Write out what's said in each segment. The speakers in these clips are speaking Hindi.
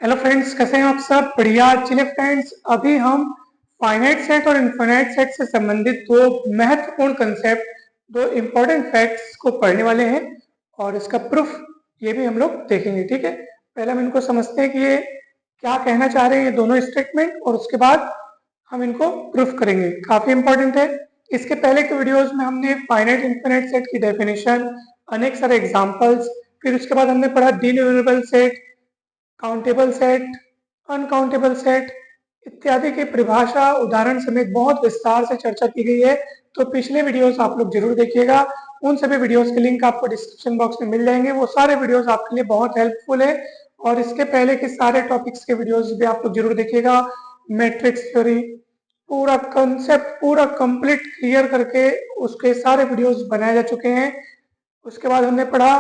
हेलो फ्रेंड्स, कैसे हैं आप सब? बढ़िया। चलिए फ्रेंड्स, अभी हम फाइनाइट सेट और इनफाइनाइट सेट से संबंधित दो महत्वपूर्ण कंसेप्ट, दो इम्पोर्टेंट फैक्ट्स को पढ़ने वाले हैं और इसका प्रूफ ये भी हम लोग देखेंगे। ठीक है, पहले हम इनको समझते हैं कि ये क्या कहना चाह रहे हैं ये दोनों स्टेटमेंट, और उसके बाद हम इनको प्रूफ करेंगे। काफी इंपॉर्टेंट है। इसके पहले के वीडियोस में हमने फाइनाइट इनफाइनाइट सेट की डेफिनेशन, अनेक सारे एग्जांपल्स, फिर उसके बाद हमने पढ़ा denumerable set, countable set, uncountable set इत्यादि की परिभाषा, उदाहरण समेत बहुत विस्तार से चर्चा की गई है। तो पिछले वीडियोस आप लोग जरूर देखिएगा। उन सभी वीडियोस के लिंक आपको डिस्क्रिप्शन बॉक्स में मिल जाएंगे। वो सारे वीडियोस आपके लिए बहुत हेल्पफुल है। और इसके पहले के सारे टॉपिक्स के वीडियोस भी आप लोग जरूर देखिएगा। मैट्रिक्स थ्योरी, पूरा कंसेप्ट पूरा कंप्लीट क्लियर करके उसके सारे वीडियोस बनाए जा चुके हैं। उसके बाद हमने पढ़ा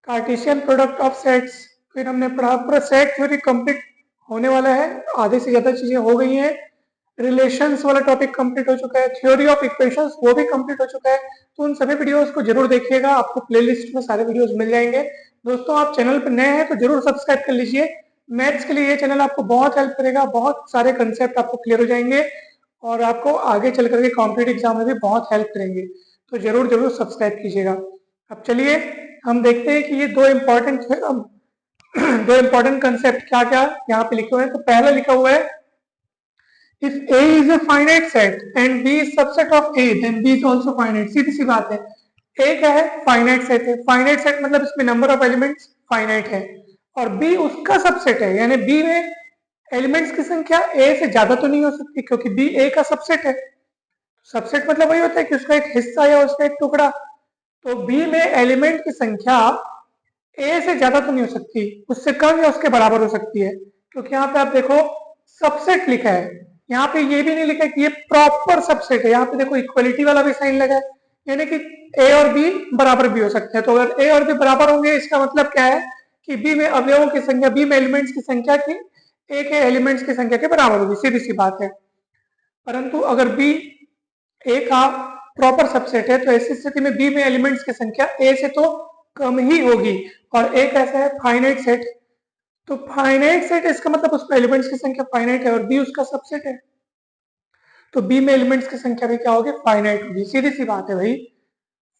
कार्टेशियन प्रोडक्ट ऑफ सेट्स, फिर हमने पढ़ा पूरा सेट थ्योरी कंप्लीट होने वाला है, आधे से ज्यादा चीजें हो गई हैं। रिलेशंस वाला टॉपिक कंप्लीट हो चुका है, थ्योरी ऑफ इक्वेशंस वो भी कंप्लीट हो चुका है। तो उन सभी वीडियोस को जरूर देखिएगा, आपको प्लेलिस्ट में सारे वीडियोस मिल जाएंगे। दोस्तों, आप चैनल पर नए हैं तो जरूर सब्सक्राइब कर लीजिए। मैथ्स के लिए ये चैनल आपको बहुत हेल्प करेगा, बहुत सारे कंसेप्ट आपको क्लियर हो जाएंगे और आपको आगे चल करके कॉम्पिटेटिव एग्जाम में भी बहुत हेल्प करेंगे। तो जरूर जरूर सब्सक्राइब कीजिएगा। अब चलिए हम देखते हैं कि ये दो इम्पोर्टेंट कंसेप्ट क्या क्या यहाँ पे लिखे हुए हैं। तो पहला लिखा हुआ है, if A is a finite set and B is subset of A, then B is also finite। सीधी सी बात है। A क्या है? फाइनाइट सेट है। फाइनाइट सेट मतलब इसमें नंबर ऑफ एलिमेंट्स फाइनाइट है, और B उसका सबसेट है, यानी B में एलिमेंट्स की संख्या A से ज्यादा तो नहीं हो सकती, क्योंकि B A का सबसेट है। सबसेट मतलब वही होता है कि उसका एक हिस्सा या उसका एक टुकड़ा। तो B में एलिमेंट की संख्या ए से ज्यादा तो नहीं हो सकती, उससे कम या उसके बराबर हो सकती है। क्योंकि यहाँ पे आप देखो सबसेट लिखा है, यहाँ पे ये भी नहीं लिखा है कि ये प्रॉपर सबसेट है। यहाँ पे देखो इक्वलिटी वाला भी साइन लगा है, यानी कि ए और बी बराबर भी हो सकते हैं। तो अगर ए और बी बराबर होंगे, इसका मतलब क्या है कि बी में अवयवों की संख्या, बी में एलिमेंट्स की संख्या की ए के एलिमेंट्स की संख्या के बराबर होगी, सीधी सी बात है। परंतु अगर बी ए का प्रॉपर सबसेट है, तो ऐसी स्थिति में बी में एलिमेंट्स की संख्या ए से तो कम ही होगी। और ए कैसा है? Finite set. तो फाइनाइट सेट इसका मतलब उसमें एलिमेंट्स की संख्या फाइनाइट है और बी उसका सबसेट है, तो बी में एलिमेंट्स की संख्या भी क्या होगी? फाइनाइट होगी। सीधी सी बात है भाई।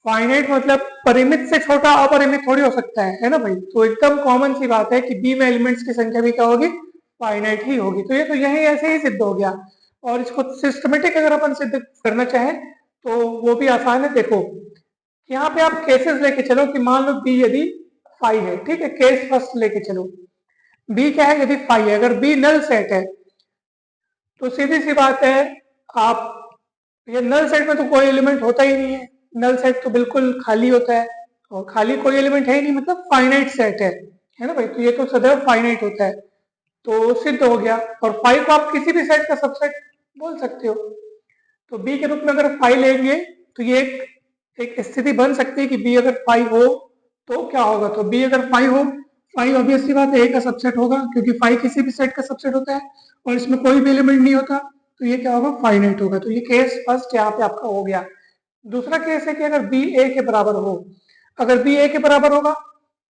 फाइनाइट मतलब परिमित से छोटा अपरिमित थोड़ी हो सकता है ना भाई। तो एकदम कॉमन सी बात है कि बी में एलिमेंट्स की संख्या भी क्या होगी? फाइनाइट ही होगी। तो ये तो यही ऐसे ही सिद्ध हो गया। और इसको सिस्टमेटिक अगर अपन सिद्ध करना चाहें तो वो भी आसान है। देखो, यहाँ पे आप केसेस लेके चलो कि मान लो बी यदि फाइव है, ठीक है, केस फर्स्ट लेके चलो। बी क्या है? यदि फाइव है, अगर बी नल सेट है, तो सीधी सी बात है, आप ये नल सेट में तो कोई एलिमेंट होता ही नहीं है। नल सेट तो बिल्कुल खाली होता है, और खाली कोई एलिमेंट है ही नहीं, मतलब फाइनाइट सेट है ना भाई। तो ये तो सदैव फाइनाइट होता है, तो सिद्ध हो गया। और फाइव को आप किसी भी सेट का सबसेट बोल सकते हो। तो बी के रूप में अगर फाइव लेंगे तो ये एक स्थिति बन सकती है कि बी अगर फाइव हो तो क्या होगा? तो बी अगर फाइव हो, फाइव ऑब्वियसली बात है ए का सबसेट होगा, क्योंकि फाइव किसी भी सेट का सबसेट होता है और इसमें कोई भी एलिमेंट नहीं होता, तो ये क्या होगा? फाइनाइट होगा। तो ये केस फर्स्ट यहाँ पे आपका हो गया। दूसरा केस है कि अगर बी ए के बराबर हो, अगर बी ए के बराबर होगा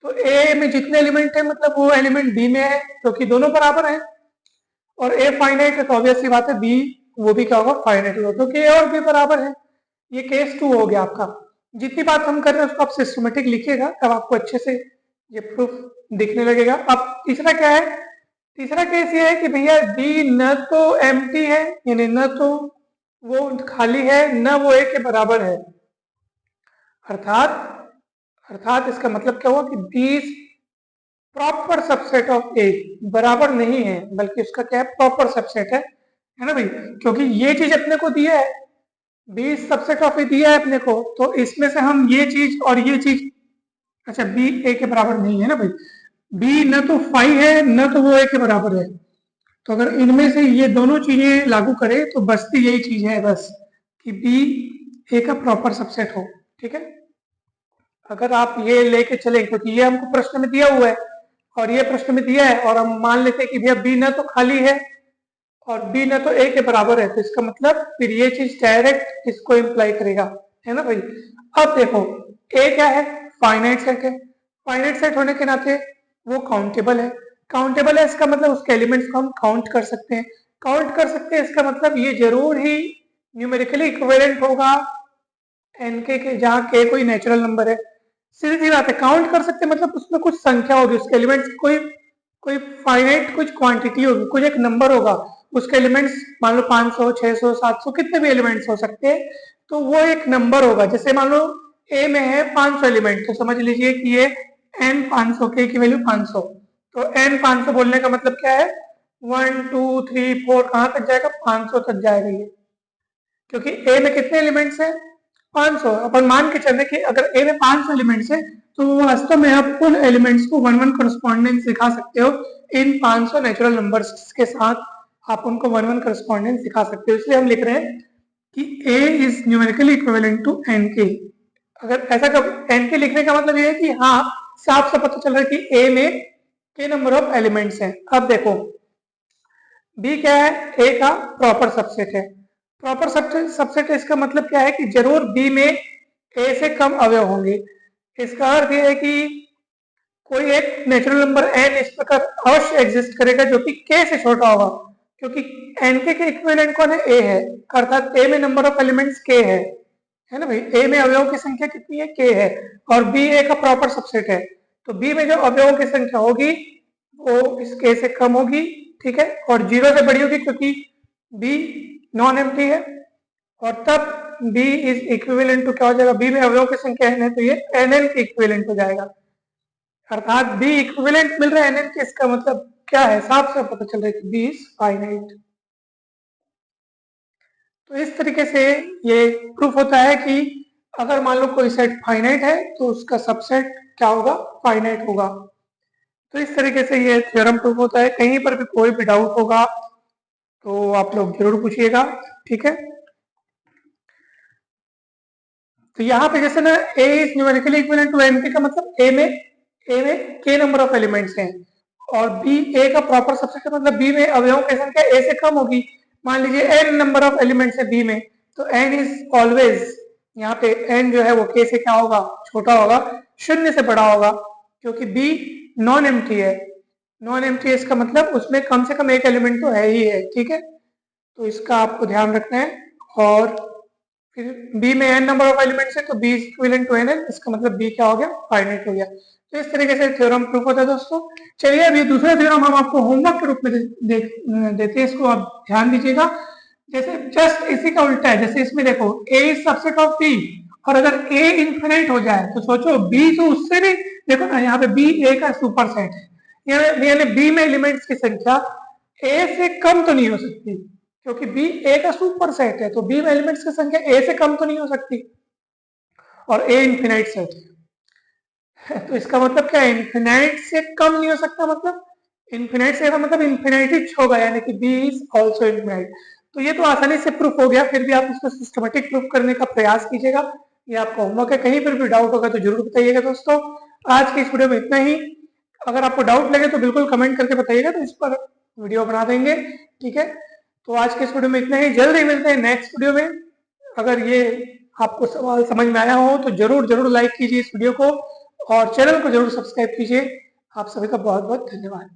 तो ए में जितने एलिमेंट है मतलब वो एलिमेंट बी में है, क्योंकि दोनों बराबर है। और ए फाइनाइट है तो ऑब्वियस सी बात है बी वो भी क्या होगा? फाइनाइट होगा, क्योंकि ए और बी बराबर है। ये केस टू हो गया आपका। जितनी बात हम कर रहे हैं उसको आप सिस्टमेटिक लिखिएगा, तब आपको अच्छे से ये प्रूफ दिखने लगेगा। अब तीसरा क्या है? तीसरा केस ये है कि भैया बी न तो एम्प्टी है, यानी न तो वो खाली है, न वो ए के बराबर है। अर्थात अर्थात इसका मतलब क्या हुआ कि बी प्रॉपर सबसेट ऑफ ए, बराबर नहीं है बल्कि उसका क्या है? प्रॉपर सबसेट है ना भाई। क्योंकि ये चीज अपने को दिया है, बी सबसेट ऑफ ए दिया है अपने को, तो इसमें से हम ये चीज और ये चीज, अच्छा बी ए के बराबर नहीं है ना भाई। बी न तो फाइव है न तो वो ए के बराबर है। तो अगर इनमें से ये दोनों चीजें लागू करें तो बसती यही चीज है बस, कि बी ए का प्रॉपर सबसेट हो। ठीक है, अगर आप ये लेके चले, क्योंकि ये हमको प्रश्न में दिया हुआ है और ये प्रश्न में दिया है, और हम मान लेते हैं कि भैया बी न तो खाली है और बी न तो ए के बराबर है, तो इसका मतलब फिर ये चीज डायरेक्ट इसको इंप्लाई करेगा, है ना भाई। अब देखो, ए क्या है? फाइनाइट सेट है। फाइनाइट सेट होने के नाते वो काउंटेबल है। काउंटेबल है इसका मतलब उसके एलिमेंट्स को हम काउंट कर सकते हैं। काउंट कर सकते हैं इसका मतलब ये जरूर ही न्यूमेरिकली इक्विवेलेंट होगा एन के जहाँ के कोई नेचुरल नंबर है। सीधी सी बात है, काउंट कर सकते हैं मतलब उसमें कुछ संख्या होगी, उसके एलिमेंट्स कोई कोई फाइनाइट कुछ क्वांटिटी होगी, कुछ एक नंबर होगा, उसके एलिमेंट्स मान लो 500 600 700 कितने भी एलिमेंट्स हो सकते हैं, तो वो एक नंबर होगा। जैसे मान लो ए में है 500 एलिमेंट, तो समझ लीजिए कि ये एन 500 के की वैल्यू 500, तो एन 500 बोलने का मतलब क्या है 1 2 3 4 कहाँ तक जाएगा 500 तक जाएगा ये, क्योंकि ए में कितने एलिमेंट्स हैं 500। अपन मान के चले कि अगर ए में 500 एलिमेंट्स है तो वास्तव में आप उन एलिमेंट्स को 1 1 करस्पॉन्डेंस दिखा सकते हो इन 500 नेचुरल नंबर्स के साथ, आप उनको 1 1 करस्पॉन्डेंस दिखा सकते हो। इसलिए हम लिख रहे हैं कि a is numerically equivalent to n के। अगर ऐसा कब एन के लिखने का मतलब ये है कि हाँ साफ से पता चल रहा है कि a में के नंबर ऑफ एलिमेंट्स हैं। अब देखो b क्या है, a का प्रॉपर सबसेट है। प्रॉपर सबसेट इसका मतलब क्या है कि जरूर b में a से कम अवयव होंगे। इसका अर्थ यह है कि कोई एक नेचुरल नंबर n इस प्रकार अवश्य एग्जिस्ट करेगा जो कि k से छोटा होगा, क्योंकि n के इक्विवेलेंट कौन है a है, अर्थात a में नंबर ऑफ एलिमेंट्स k है ना भाई, a में अवयवों की संख्या कितनी है k है, और b a का प्रॉपर सबसेट है, तो b में जो अवयवों की संख्या होगी वो इस k से कम होगी, ठीक है, और 0 से बड़ी होगी क्योंकि b नॉन एम्प्टी है, और तब b इज इक्विवेलेंट टू क्या हो जाएगा, b में अवयवों की संख्या n है तो ये nn के इक्विवेलेंट हो जाएगा, अर्थात b इक्विवेलेंट मिल रहा है nn के। इसका मतलब क्या है, साफ साफ पता चल रहा है कि b इज फाइनाइट। तो इस तरीके से ये प्रूफ होता है कि अगर मान लो कोई सेट फाइनाइट है तो उसका सबसेट क्या होगा, फाइनाइट होगा। तो इस तरीके से ये थ्योरम प्रूफ होता है। कहीं पर भी कोई भी डाउट होगा तो आप लोग जरूर पूछिएगा, ठीक है। तो यहाँ पे जैसे ना a is numerically equivalent to n का मतलब a में k नंबर ऑफ एलिमेंट्स हैं, और b a का प्रॉपर सबसेट का मतलब b में अवयवों की संख्या a से कम होगी। मान लीजिए n नंबर ऑफ एलिमेंट्स है b में, तो n इज ऑलवेज, यहाँ पे n जो है वो k से क्या होगा, छोटा होगा, शून्य से बड़ा होगा, क्योंकि b नॉन एम्प्टी है। नॉन एम्प्टी इसका मतलब उसमें कम से कम एक एलिमेंट तो है ही है, ठीक है, तो इसका आपको ध्यान रखना है। और फिर b में n नंबर ऑफ एलिमेंट्स है तो b इक्विवेलेंट टू nn, इसका मतलब b क्या हो गया, फाइनाइट हो गया। तो इस तरीके से थ्योरम प्रूफ होता है दोस्तों। चलिए अभी दूसरा थ्योरम हम आपको होमवर्क के रूप में देते हैं, इसको आप ध्यान दीजिएगा। जैसे जस्ट इसी का उल्टा है, जैसे इसमें देखो a is subset of b, और अगर a इन्फिनाइट हो जाए तो सोचो b तो उससे नहीं, देखो ना यहाँ पे b a का सुपर सेट है, यानी b में एलिमेंट्स की संख्या a से कम तो नहीं हो सकती, क्योंकि b a का सुपर सेट है, तो b में एलिमेंट्स की संख्या a से कम तो नहीं हो सकती, और a इन्फिनाइट सेट है। तो इसका मतलब क्या है, इन्फिनाइट से कम नहीं हो सकता, मतलब इन्फिनाइट से मतलब इन्फिनाइट होगा, यानी कि b इज ऑल्सो इन्फिनाइट। तो ये तो आसानी से प्रूफ हो गया, फिर भी आप इसको सिस्टमेटिक प्रूफ करने का प्रयास कीजिएगा। ये आपका होमवर्क है, कहीं पर भी डाउट होगा तो जरूर बताइएगा दोस्तों। आज की इस वीडियो में इतना ही। अगर आपको डाउट लगे तो बिल्कुल कमेंट करके बताइएगा, तो इस पर वीडियो बना देंगे, ठीक है। तो आज के इस वीडियो में इतना ही, जल्द ही मिलते हैं नेक्स्ट वीडियो में। अगर ये आपको सवाल समझ में आया हो तो जरूर जरूर लाइक कीजिए इस वीडियो को, और चैनल को जरूर सब्सक्राइब कीजिए। आप सभी का बहुत बहुत धन्यवाद।